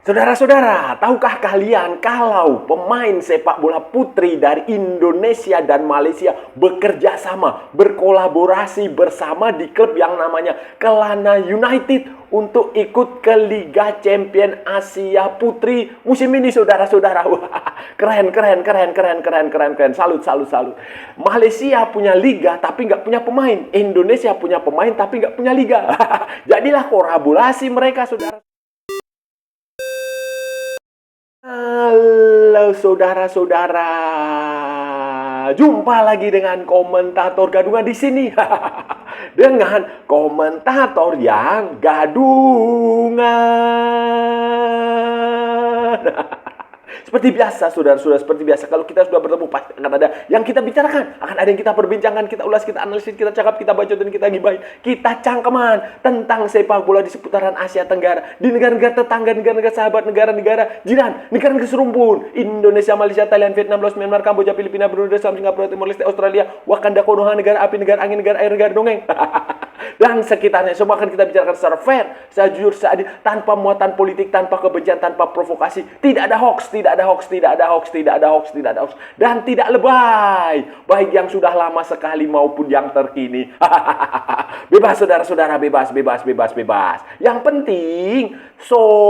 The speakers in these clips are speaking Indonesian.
Saudara-saudara, tahukah kalian kalau pemain sepak bola putri dari Indonesia dan Malaysia bekerja sama, berkolaborasi bersama di klub yang namanya Kelana United untuk ikut ke Liga Champion Asia Putri musim ini, saudara-saudara. Wah, keren. Salut. Malaysia punya liga tapi nggak punya pemain. Indonesia punya pemain tapi nggak punya liga. Jadilah kolaborasi mereka, saudara. Halo saudara-saudara, jumpa lagi dengan komentator gadungan di sini. Dengan komentator yang gadungan. Seperti biasa, saudara-saudara, seperti biasa. Kalau kita sudah bertemu, pasti akan ada yang kita bicarakan. Akan ada yang kita perbincangkan, kita ulas, kita analisis, kita cakap, kita baca, dan kita gibahin. Kita cangkeman tentang sepak bola di seputaran Asia Tenggara. Di negara-negara tetangga, negara-negara sahabat, negara-negara jiran, negara-negara serumpun. Indonesia, Malaysia, Thailand, Vietnam, Laos, Myanmar, Kamboja, Filipina, Brunei, Darussalam, Singapura, Timor Leste, Australia, Wakanda, Konoha, negara api, negara angin, negara air, negara dongeng. Dan sekitarnya semua akan kita bicarakan secara fair, secara jujur, seadil, tanpa muatan politik, tanpa kebencian, tanpa provokasi. Tidak ada hoax, dan tidak lebay, baik yang sudah lama sekali maupun yang terkini. Bebas, saudara-saudara, bebas. Yang penting sopan.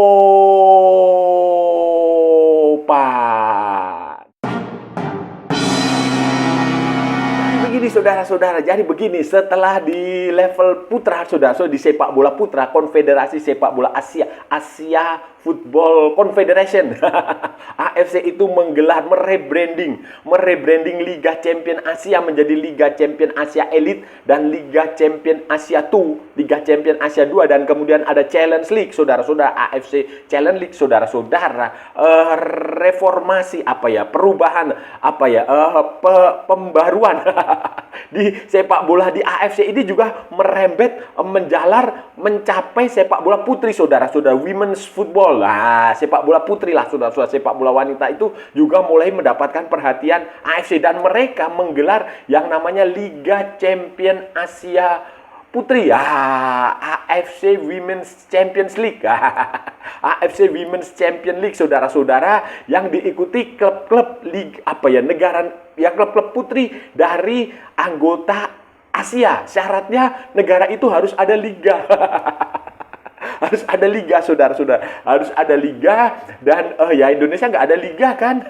Begini, saudara-saudara, jadi begini, setelah di level putra, saudara-saudara, di sepak bola putra, Konfederasi Sepak Bola Asia Football Confederation, AFC itu menggelar merebranding Liga Champion Asia menjadi Liga Champion Asia Elite dan Liga Champion Asia 2, Liga Champion Asia 2, dan kemudian ada Challenge League, saudara-saudara, AFC Challenge League, saudara-saudara. Reformasi perubahan pembaruan di sepak bola di AFC ini juga merembet, menjalar, mencapai sepak bola putri, saudara-saudara, women's football. Nah, sepak bola putri lah, saudara-saudara, sepak bola wanita itu juga mulai mendapatkan perhatian AFC, dan mereka menggelar yang namanya Liga Champion Asia Putri, AFC Women's Champions League. AFC Women's Champion League, saudara-saudara, yang diikuti klub-klub klub-klub putri dari anggota Asia. Syaratnya negara itu harus ada liga. Harus ada liga, saudara-saudara. Harus ada liga, dan Indonesia nggak ada liga kan.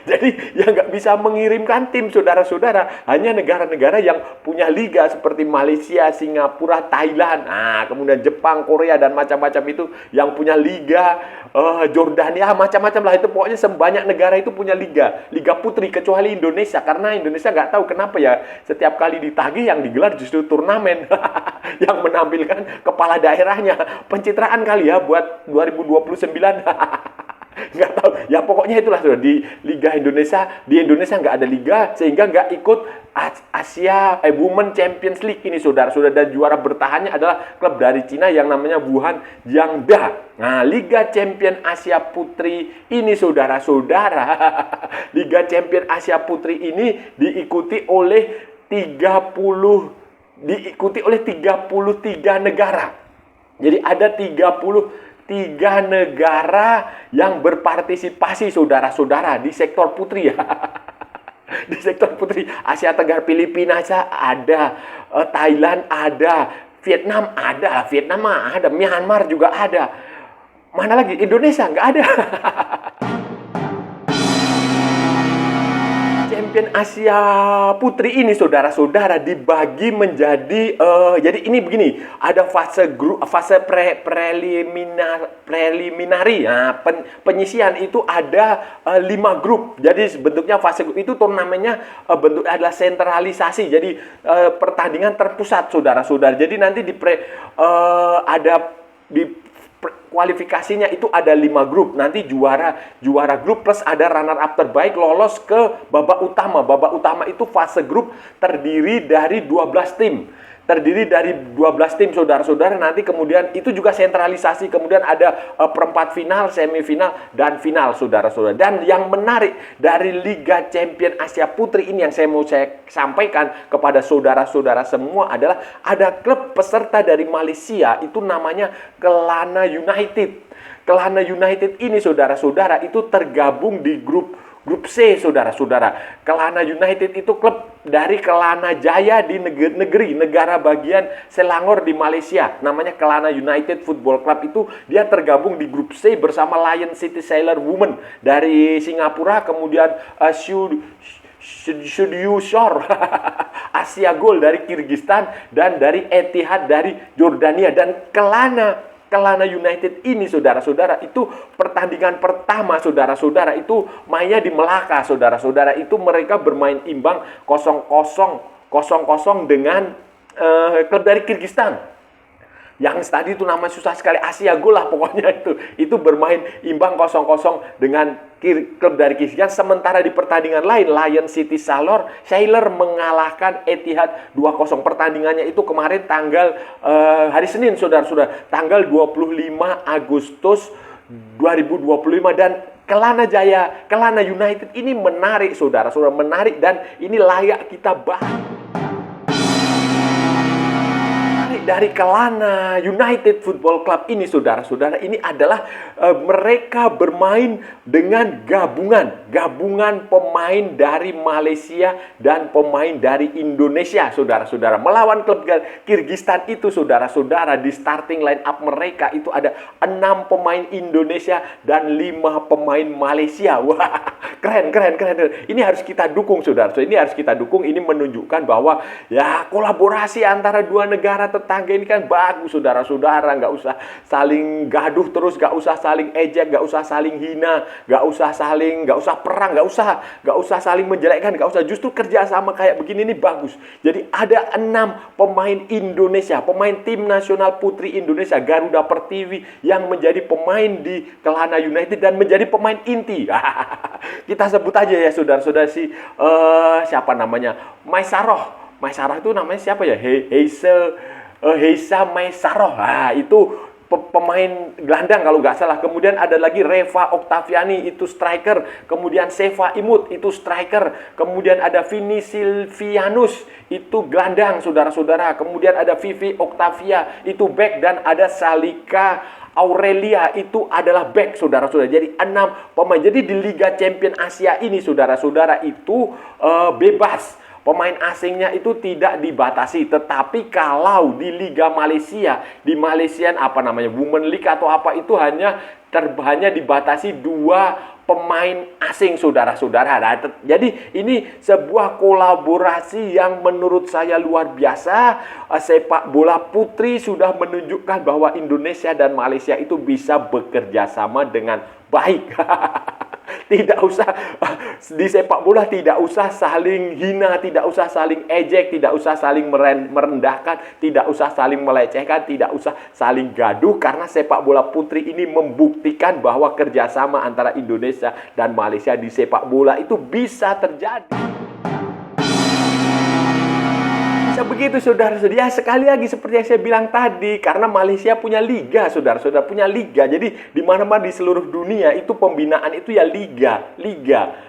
Jadi yang nggak bisa mengirimkan tim, saudara-saudara, hanya negara-negara yang punya liga seperti Malaysia, Singapura, Thailand, kemudian Jepang, Korea, dan macam-macam itu yang punya liga. Jordania, macam-macam lah itu, pokoknya sebanyak negara itu punya liga putri, kecuali Indonesia, karena Indonesia nggak tahu kenapa ya setiap kali ditagih yang digelar justru turnamen yang menampilkan kepala daerahnya. Pencitraan kali ya buat 2029. Nggak tahu ya, pokoknya itulah, saudara. Di Indonesia nggak ada liga, sehingga nggak ikut Asia Women Champions League ini, saudara-saudara, dan juara bertahannya adalah klub dari Cina yang namanya Wuhan Jiangda. Nah, Liga Champion Asia Putri ini, saudara-saudara, Liga Champion Asia Putri ini diikuti oleh 33 negara. Jadi ada 33 negara yang berpartisipasi, saudara-saudara, di sektor putri ya. Di sektor putri Asia Tenggara, Filipina ada, Thailand ada, Vietnam ada, Myanmar juga ada. Mana lagi? Indonesia nggak ada. Champion Asia Putri ini, saudara-saudara, dibagi menjadi jadi ini begini, ada fase preliminary. Nah, penyisian itu ada 5 grup. Jadi bentuknya fase grup itu turnamennya bentuknya adalah sentralisasi. Jadi pertandingan terpusat, saudara-saudara. Jadi nanti kualifikasinya itu ada 5 grup. Nanti juara grup plus ada runner up terbaik lolos ke babak utama. Babak utama itu fase grup terdiri dari 12 tim. terdiri dari 12 tim saudara-saudara. Nanti kemudian itu juga sentralisasi, kemudian ada perempat final, semifinal, dan final saudara-saudara. Dan yang menarik dari Liga Champion Asia Putri ini yang saya sampaikan kepada saudara-saudara semua adalah ada klub peserta dari Malaysia, itu namanya Kelana United. Kelana United ini saudara-saudara itu tergabung di grup C, saudara-saudara. Kelana United itu klub dari Kelana Jaya di negara bagian Selangor di Malaysia. Namanya Kelana United Football Club. Itu dia tergabung di grup C bersama Lion City Sailor Women dari Singapura, kemudian Sudiu Shore Asia Gold dari Kyrgyzstan, dan dari Etihad dari Jordania. Dan Kelana United ini saudara-saudara itu pertandingan pertama saudara-saudara itu mainnya di Melaka saudara-saudara. Itu mereka bermain imbang 0-0 dengan klub dari Kyrgyzstan. Yang tadi itu namanya susah sekali, Asia Gold lah pokoknya itu bermain imbang 0-0 dengan klub dari Kyrgyzstan. Sementara di pertandingan lain Lion City Sailor mengalahkan Etihad 2-0. Pertandingannya itu kemarin tanggal hari Senin saudara-saudara, tanggal 25 Agustus 2025. Dan Kelana United ini menarik saudara-saudara, menarik, dan ini layak kita bahas. Dari Kelana United Football Club ini saudara-saudara, ini adalah mereka bermain dengan gabungan pemain dari Malaysia dan pemain dari Indonesia saudara-saudara, melawan klub Kyrgyzstan itu saudara-saudara. Di starting line up mereka itu ada 6 pemain Indonesia dan 5 pemain Malaysia. Wah, keren. Ini harus kita dukung saudara-saudara, ini harus kita dukung. Ini menunjukkan bahwa ya kolaborasi antara dua negara tetangga ini kan bagus saudara-saudara. Nggak usah saling gaduh terus, nggak usah saling ejek, nggak usah saling hina, nggak usah perang, nggak usah saling menjelekkan, nggak usah. Justru kerjasama kayak begini ini bagus. Jadi ada 6 pemain Indonesia, pemain tim nasional putri Indonesia, Garuda Pertiwi, yang menjadi pemain di Kelana United dan menjadi pemain inti. Kita sebut aja ya saudara-saudara, siapa namanya, Maisaroh itu namanya siapa ya, Heisa Maisaroh. Itu pemain gelandang kalau nggak salah. Kemudian ada lagi Reva Oktaviani, itu striker. Kemudian Seva Imut, itu striker. Kemudian ada Vini Silvianus, itu gelandang saudara-saudara. Kemudian ada Vivi Octavia, itu back. Dan ada Salika Aurelia, itu adalah back saudara-saudara. Jadi 6 pemain. Jadi di Liga Champion Asia ini saudara-saudara itu bebas. Pemain asingnya itu tidak dibatasi. Tetapi kalau di Liga Malaysia, di Malaysian Women League atau apa, itu hanya dibatasi 2 pemain asing saudara-saudara. Nah, jadi ini sebuah kolaborasi yang menurut saya luar biasa. Sepak bola putri sudah menunjukkan bahwa Indonesia dan Malaysia itu bisa bekerja sama dengan baik. Tidak usah di sepak bola, tidak usah saling hina, tidak usah saling ejek, tidak usah saling merendahkan, tidak usah saling melecehkan, tidak usah saling gaduh. Karena sepak bola putri ini membuktikan bahwa kerjasama antara Indonesia dan Malaysia di sepak bola itu bisa terjadi. Begitu saudara-saudara. Sekali lagi seperti yang saya bilang tadi, karena Malaysia punya liga saudara-saudara, punya liga. Jadi di mana-mana di seluruh dunia itu pembinaan itu ya liga.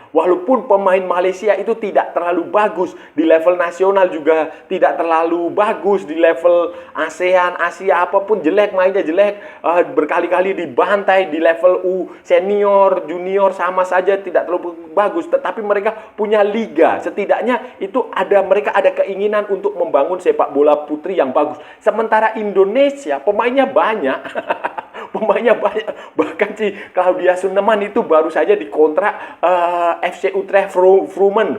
Walaupun pemain Malaysia itu tidak terlalu bagus di level nasional, juga tidak terlalu bagus di level ASEAN, Asia, apapun jelek, mainnya jelek, berkali-kali dibantai di level senior, junior sama saja tidak terlalu bagus. Tetapi mereka punya liga. Setidaknya itu mereka ada keinginan untuk membangun sepak bola putri yang bagus. Sementara Indonesia pemainnya banyak. Bahkan si Claudia Suneman itu baru saja dikontrak FC Utrecht Vrouwen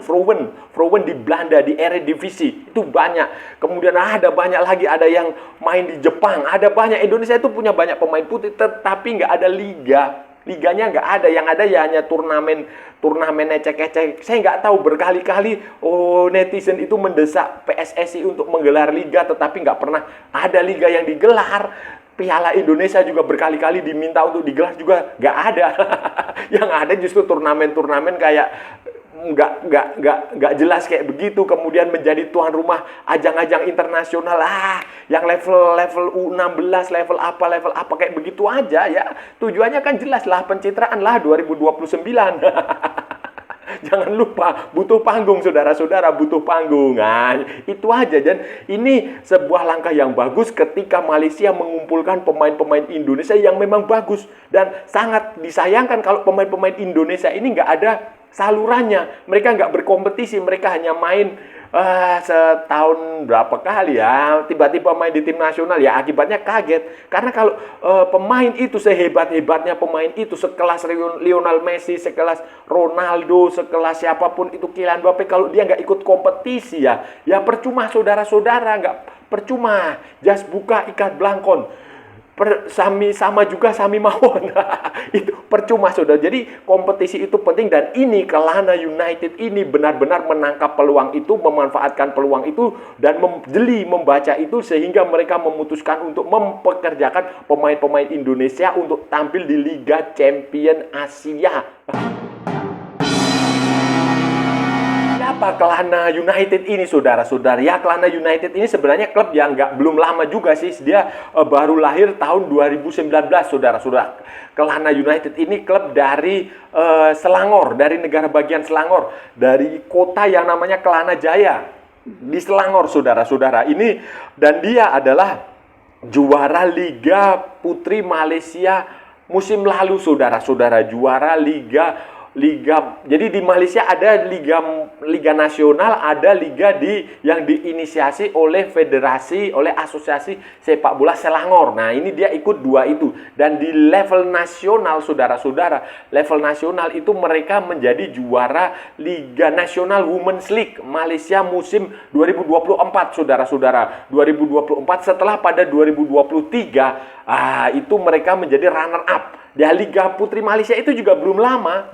di Belanda, di Eredivisie. Itu banyak. Kemudian ada banyak lagi, ada yang main di Jepang, ada banyak. Indonesia itu punya banyak pemain putri, tetapi nggak ada liganya nggak ada. Yang ada ya hanya turnamen ecek-ecek. Saya nggak tahu, berkali-kali netizen itu mendesak PSSI untuk menggelar liga, tetapi nggak pernah ada liga yang digelar. Piala Indonesia juga berkali-kali diminta untuk digelar, juga nggak ada. Yang ada justru turnamen-turnamen kayak nggak jelas kayak begitu, kemudian menjadi tuan rumah ajang-ajang internasional yang level U16, level apa kayak begitu aja ya. Tujuannya kan jelas lah, pencitraan lah 2029. Jangan lupa, butuh panggung, saudara-saudara, butuh panggung. Nah, itu aja. Dan ini sebuah langkah yang bagus ketika Malaysia mengumpulkan pemain-pemain Indonesia yang memang bagus. Dan sangat disayangkan kalau pemain-pemain Indonesia ini nggak ada salurannya. Mereka nggak berkompetisi, mereka hanya main setahun berapa kali ya, tiba-tiba main di tim nasional ya, akibatnya kaget. Karena kalau pemain itu sehebat-hebatnya pemain itu, sekelas Lionel Messi, sekelas Ronaldo, sekelas siapapun itu, Kylian Mbappe, kalau dia nggak ikut kompetisi ya percuma, saudara-saudara, nggak percuma. Just buka ikat belangkon. Sama juga sami mawon. Itu percuma, saudara. Jadi kompetisi itu penting, dan ini Kelana United ini benar-benar menangkap peluang itu, memanfaatkan peluang itu, dan membaca itu, sehingga mereka memutuskan untuk mempekerjakan pemain-pemain Indonesia untuk tampil di Liga Champion Asia. Apa Kelana United ini, saudara-saudara? Ya, Kelana United ini sebenarnya klub yang belum lama juga sih. Dia baru lahir tahun 2019, saudara-saudara. Kelana United ini klub dari Selangor, dari negara bagian Selangor, dari kota yang namanya Kelana Jaya di Selangor, saudara-saudara. Ini, dan dia adalah juara Liga Putri Malaysia musim lalu, saudara-saudara. Juara Liga. Jadi di Malaysia ada liga nasional, ada liga yang diinisiasi oleh asosiasi sepak bola Selangor. Nah, ini dia ikut dua itu. Dan di level nasional, saudara-saudara, level nasional itu mereka menjadi juara Liga Nasional Women's League Malaysia musim 2024, saudara-saudara. 2024, setelah pada 2023 itu mereka menjadi runner up. Di Liga Putri Malaysia itu juga belum lama,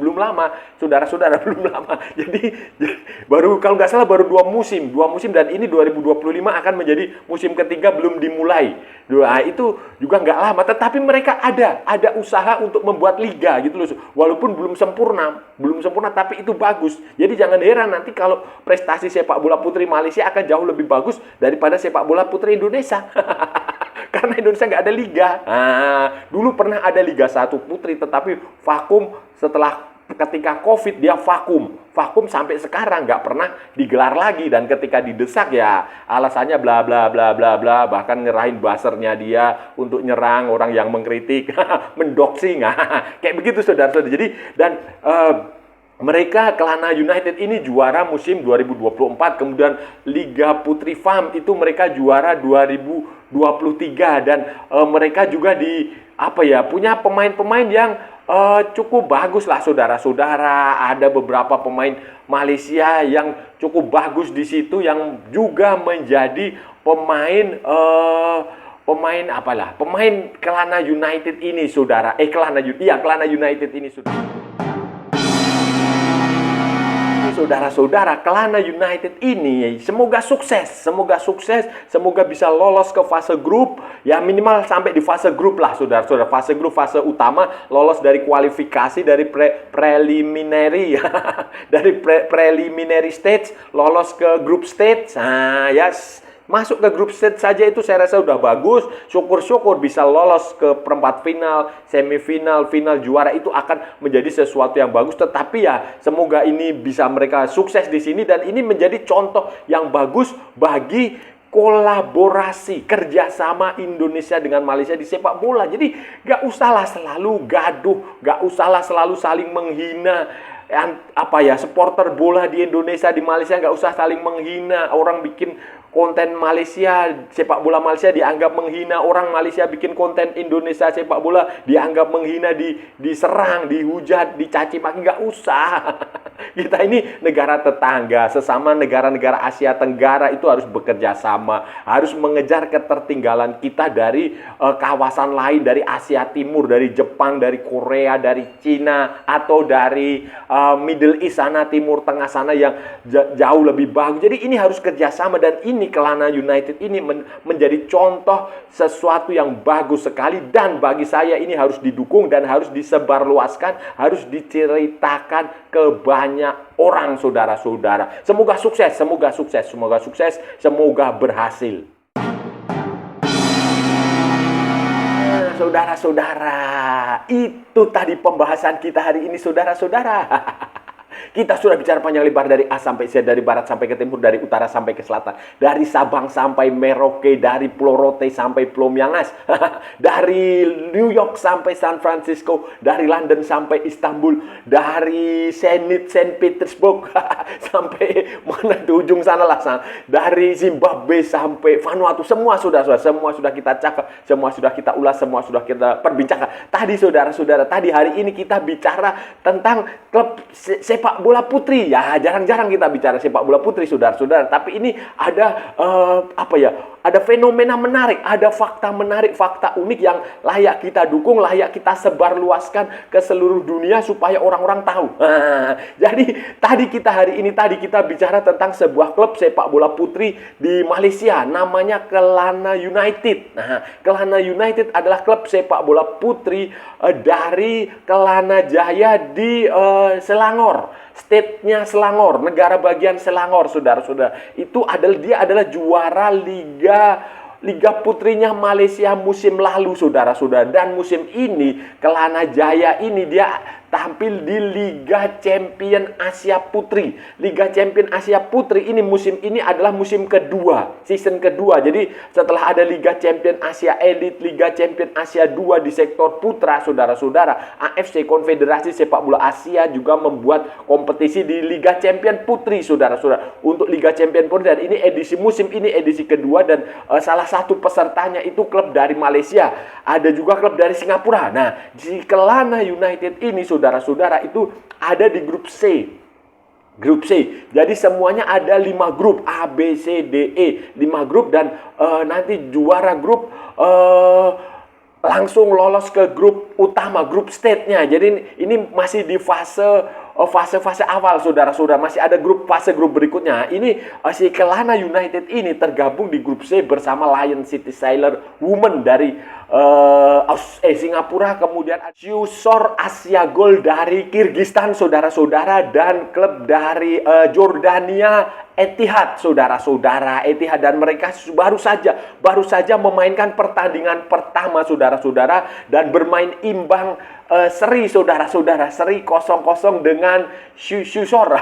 saudara-saudara, belum lama. Jadi baru, kalau nggak salah, baru dua musim, dan ini 2025 akan menjadi musim ketiga, belum dimulai. Itu juga nggak lama, tetapi mereka ada usaha untuk membuat liga gitu loh. Walaupun belum sempurna, tapi itu bagus. Jadi jangan heran nanti kalau prestasi sepak bola putri Malaysia akan jauh lebih bagus daripada sepak bola putri Indonesia. Karena Indonesia nggak ada liga. Dulu pernah ada Liga 1 Putri, tetapi vakum ketika COVID, dia vakum sampai sekarang, nggak pernah digelar lagi. Dan ketika didesak ya alasannya bla bla bla bla bla, bahkan nyerahin buzzer-nya dia untuk nyerang orang yang mengkritik, mendoxing, kayak begitu, saudara-saudara. Jadi, dan mereka, Kelana United ini juara musim 2024, kemudian Liga Putri FAM itu mereka juara 2023, dan mereka juga punya pemain-pemain yang cukup bagus lah, saudara-saudara. Ada beberapa pemain Malaysia yang cukup bagus di situ, yang juga menjadi pemain Kelana United ini, saudara. Kelana United ini, saudara. Saudara-saudara, Kelana United ini semoga sukses, semoga bisa lolos ke fase grup, ya minimal sampai di fase grup lah, saudara-saudara. Fase grup, fase utama, lolos dari kualifikasi, dari preliminary, dari preliminary stage, lolos ke group stage. Masuk ke grup stage saja itu saya rasa udah bagus. Syukur-syukur bisa lolos ke perempat final, semifinal, final, juara. Itu akan menjadi sesuatu yang bagus. Tetapi ya semoga ini bisa mereka sukses di sini, dan ini menjadi contoh yang bagus bagi kolaborasi kerjasama Indonesia dengan Malaysia di sepak bola. Jadi gak usahlah selalu gaduh, gak usahlah selalu saling menghina. Supporter bola di Indonesia, di Malaysia nggak usah saling menghina. Orang bikin konten Malaysia, sepak bola Malaysia dianggap menghina. Orang Malaysia bikin konten Indonesia sepak bola dianggap menghina, diserang, dihujat, dicaci maki. Nggak usah. Kita ini negara tetangga, sesama negara-negara Asia Tenggara itu harus bekerja sama, harus mengejar ketertinggalan kita dari kawasan lain, dari Asia Timur, dari Jepang, dari Korea, dari Cina, atau dari Middle East sana, Timur Tengah sana yang jauh lebih bagus. Jadi ini harus kerjasama, dan ini Kelana United ini menjadi contoh sesuatu yang bagus sekali, dan bagi saya ini harus didukung dan harus disebarluaskan, harus diceritakan ke banyak banyak orang, saudara-saudara. Semoga sukses, semoga sukses, semoga sukses, semoga berhasil. Saudara-saudara, itu tadi pembahasan kita hari ini, saudara-saudara. Kita sudah bicara panjang lebar dari A sampai Z, dari barat sampai ke timur, dari utara sampai ke selatan, dari Sabang sampai Merauke, dari Pulau Rote sampai Pulau Miangas, dari New York sampai San Francisco, dari London sampai Istanbul, dari Saint Petersburg sampai mana di ujung sana lah, dari Zimbabwe sampai Vanuatu, semua sudah kita cakap, semua sudah kita ulas, semua sudah kita perbincangkan. Tadi saudara-saudara, tadi hari ini kita bicara tentang klub sepak bola putri. Ya, jarang-jarang kita bicara sepak bola putri, saudara-saudara. Tapi ini ada ada fenomena menarik, ada fakta menarik, fakta unik yang layak kita dukung, layak kita sebarluaskan ke seluruh dunia supaya orang-orang tahu. Jadi tadi kita bicara tentang sebuah klub sepak bola putri di Malaysia, namanya Kelana United. Nah, Kelana United adalah klub sepak bola putri dari Kelana Jaya di Selangor. State-nya Selangor, negara bagian Selangor, saudara-saudara. Dia adalah juara Liga putrinya Malaysia musim lalu, saudara-saudara. Dan musim ini Kelana Jaya ini dia tampil di Liga Champion Asia Putri. Liga Champion Asia Putri ini musim ini adalah musim kedua, season kedua. Jadi setelah ada Liga Champion Asia Elite, Liga Champion Asia 2 di sektor putra, saudara-saudara, AFC Konfederasi Sepak Bola Asia juga membuat kompetisi di Liga Champion Putri, saudara-saudara. Untuk Liga Champion Putri, dan ini musim ini edisi kedua, dan salah satu pesertanya itu klub dari Malaysia. Ada juga klub dari Singapura. Nah, di Kelana United ini, saudara-saudara, itu ada di grup C. Grup C. Jadi semuanya ada 5 grup, A, B, C, D, E. 5 grup, dan nanti juara grup langsung lolos ke grup utama, grup state-nya. Jadi ini masih di fase awal, saudara-saudara. Masih ada fase grup berikutnya. Ini si Kelana United ini tergabung di grup C bersama Lion City Sailor Women dari Singapura, kemudian Syusor Asia Gold dari Kirgistan, saudara-saudara, dan klub dari Jordania, Etihad, saudara-saudara, Etihad. Dan mereka baru saja memainkan pertandingan pertama, saudara-saudara, dan bermain imbang seri, saudara-saudara, seri 0-0 dengan Syusor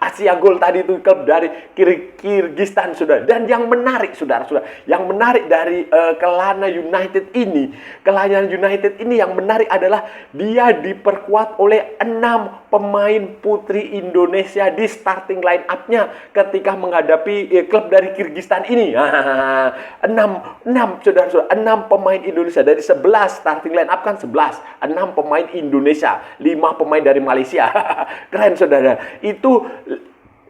Asia Gold tadi, itu klub dari Kirgistan, saudara. Dan yang menarik, saudara-saudara, yang menarik dari Kelana United ini yang menarik adalah dia diperkuat oleh 6 pemain putri Indonesia di starting line up-nya ketika menghadapi klub dari Kirgistan ini. 6 saudara-saudara, 6 pemain Indonesia dari 11 starting line up, kan 11, 6 pemain Indonesia, 5 pemain dari Malaysia. Keren, saudara.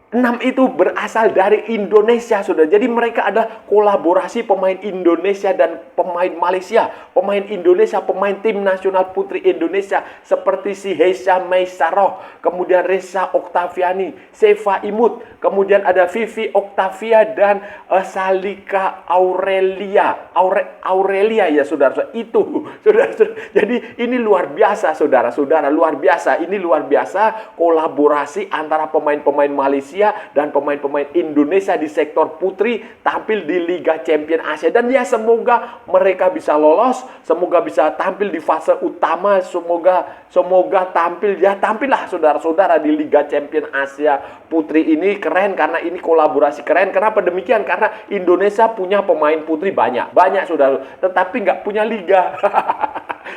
6 itu berasal dari Indonesia, saudara. Jadi mereka ada kolaborasi pemain Indonesia dan pemain Malaysia. Pemain Indonesia, pemain tim nasional putri Indonesia seperti si Heisa Meisaroh, kemudian Reza Oktaviani, Seva Imut, kemudian ada Vivi Oktavia dan Salika Aurelia ya, saudara-saudara. Itu, saudara-saudara. Jadi ini luar biasa, saudara-saudara, luar biasa. Ini luar biasa kolaborasi antara pemain-pemain Malaysia dan pemain-pemain Indonesia di sektor putri tampil di Liga Champion Asia. Dan ya, semoga mereka bisa lolos, semoga bisa tampil di fase utama, semoga tampillah saudara-saudara di Liga Champion Asia Putri ini. Keren, karena ini kolaborasi keren. Kenapa demikian? Karena Indonesia punya pemain putri banyak saudara, tetapi nggak punya liga.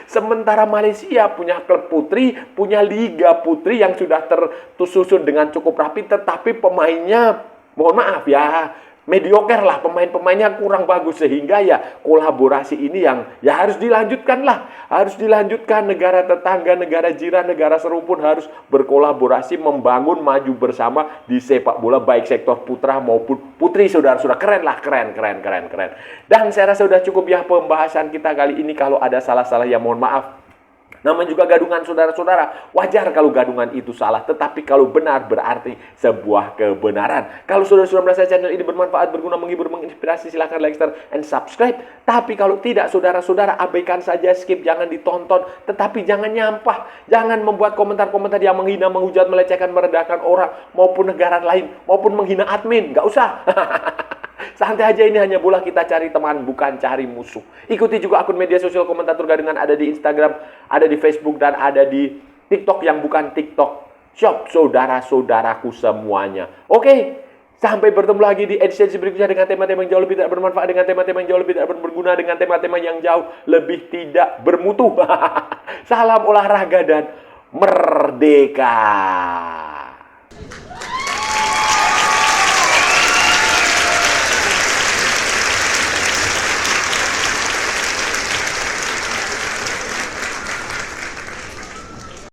Sementara Malaysia punya klub putri, punya liga putri yang sudah tersusun dengan cukup rapi, tetapi pemainnya, mohon maaf ya, mediocre lah, pemain-pemainnya kurang bagus, sehingga ya kolaborasi ini yang ya harus dilanjutkan lah, harus dilanjutkan. Negara tetangga, negara jiran, negara serumpun harus berkolaborasi membangun maju bersama di sepak bola, baik sektor putra maupun putri, saudara-saudara. Keren lah, keren. Dan saya rasa sudah cukup ya pembahasan kita kali ini. Kalau ada salah-salah ya mohon maaf. Namanya juga gadungan saudara-saudara. Wajar kalau gadungan itu salah, tetapi kalau benar berarti sebuah kebenaran. Kalau saudara-saudara merasa channel ini bermanfaat, berguna, menghibur, menginspirasi, silahkan like, share, and subscribe. Tapi kalau tidak, saudara-saudara abaikan saja, skip, jangan ditonton. Tetapi jangan nyampah, jangan membuat komentar-komentar yang menghina, menghujat, melecehkan, merendahkan orang maupun negara lain, maupun menghina admin. Nggak usah. Santai aja, ini hanya bola, kita cari teman, bukan cari musuh. Ikuti juga akun media sosial Komentator Gadungan, ada di Instagram, ada di Facebook, dan ada di TikTok yang bukan TikTok Shop, saudara-saudaraku semuanya. Oke, sampai bertemu lagi di edisi berikutnya dengan tema-tema yang jauh lebih tidak bermanfaat, dengan tema-tema yang jauh lebih tidak berguna, dengan tema-tema yang jauh lebih tidak bermutu. Salam olahraga dan merdeka.